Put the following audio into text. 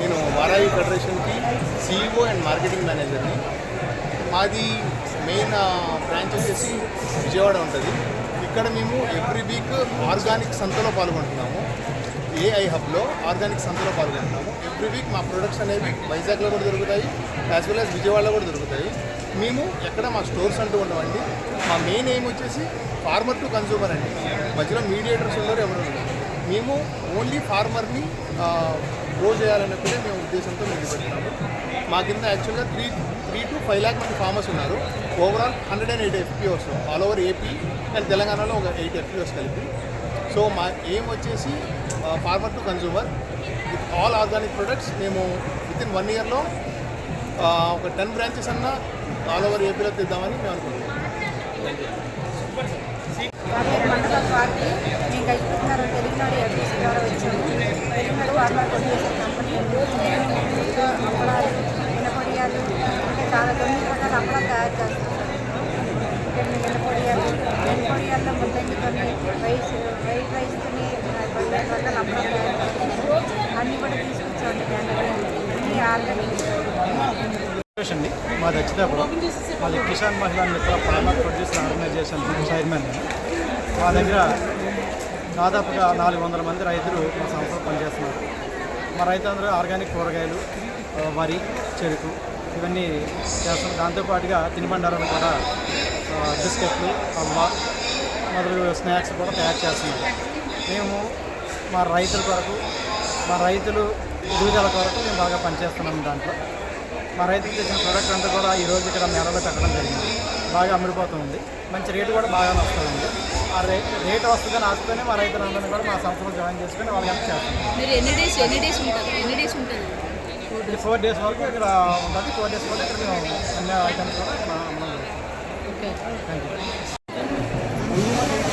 నేను వారాయి ఫెడరేషన్కి CEO and marketing మేనేజర్ని. మాది మెయిన్ బ్రాంచ్ వచ్చేసి విజయవాడ ఉంటుంది. ఇక్కడ మేము ఎవ్రీ వీక్ ఆర్గానిక్ సంతలో పాల్గొంటున్నాము. AI హబ్లో ఆర్గానిక్ సంతలో పాల్గొంటున్నాము. ఎవ్రీ వీక్ మా ప్రొడక్ట్స్ అనేవి వైజాగ్లో కూడా దొరుకుతాయి, యాజ్ వెల్ యాజ్ విజయవాడలో కూడా దొరుకుతాయి. మేము ఎక్కడ మా స్టోర్స్ అంటూ ఉండవండి. మా మెయిన్ ఎయిమ్ వచ్చేసి ఫార్మర్ టు కన్జ్యూమర్ అండి. మధ్యలో మీడియేటర్స్ ఉన్నారు, ఎవరు ఉన్నారు. మేము ఓన్లీ ఫార్మర్ని గ్రో చేయాలన్నప్పుడే మేము ఉద్దేశంతో మేము పెడుతున్నాము. మా కింద యాక్చువల్గా 3 to 5 lakh మంది ఫార్మర్స్ ఉన్నారు. Overall 108 FPOs all over AP and తెలంగాణలో ఒక 8 FPOs కలిపి. సో మా ఎయిమ్ వచ్చేసి farmer to consumer with all organic products. మేము వితిన్ 1 yearలో ఒక 10 బ్రాంచెస్ అన్నా ఆల్ ఓవర్ ఏపీలో తెద్దామని మేము అనుకుంటున్నాం. మండల వారికి మేము కలుపుతున్నారు తెలుగునాడు FDC ద్వారా వచ్చాము. తెలుగునాడు ఫార్మర్ ప్రొడ్యూసర్ కంపెనీ అప్పడాలు, మినపొడియాలు అంటే చాలా 9 రకాల అప్పడాలు తయారు చేస్తున్నాం. మినపొడియాల్లో ముద్దంగితోని వైట్ రైస్తోని 12 రకాల అప్పడాలు తయారు చేస్తున్నాం. అన్నీ కూడా తీసుకొచ్చామండి. అన్నీ ఆర్గానిక్ అండి. మాది అచ్చితాపురం. మాది కిసాన్ మహిళా మిత్ర ఫార్మర్ ప్రొడ్యూసర్ ఆర్గనైజేషన్ చైర్మన్. మా దగ్గర దాదాపుగా 400 మంది రైతులు మా సంస్థలో పనిచేస్తున్నారు. మా రైతులందరూ ఆర్గానిక్ కూరగాయలు, వరి, చెరుకు ఇవన్నీ చేస్తున్నాం. దాంతోపాటుగా తినుబండారాలు కూడా బిస్కెట్లు, హల్వా మొదలు స్నాక్స్ కూడా తయారు చేస్తున్నాం. మేము మా రైతుల కొరకు, మా రైతులు ఎదుగుదల కొరకు మేము బాగా పనిచేస్తున్నాము. దాంట్లో మా రైతులు చేసిన ప్రోడక్ట్ అంతా కూడా ఈరోజు ఇక్కడ మేళలో పెట్టడం జరిగింది. బాగా అమ్ముడిపోతుంది. మంచి రేటు కూడా బాగా వస్తుంది. ఆ రేటు వస్తుందని ఆశతోనే మా రైతులందరినీ కూడా మా సంస్థలో జాయిన్ చేసుకుని వాళ్ళకి హెల్ప్ చేస్తున్నాం. మీరు ఎన్ని డేస్ ఉంటుంది? 4 days వరకు ఇక్కడ ఉంటుంది. 4 days వరకు ఇక్కడ మేము అన్ని ఐటమ్స్ కూడా అమ్మడం జరుగుతుంది. Okay, thank you.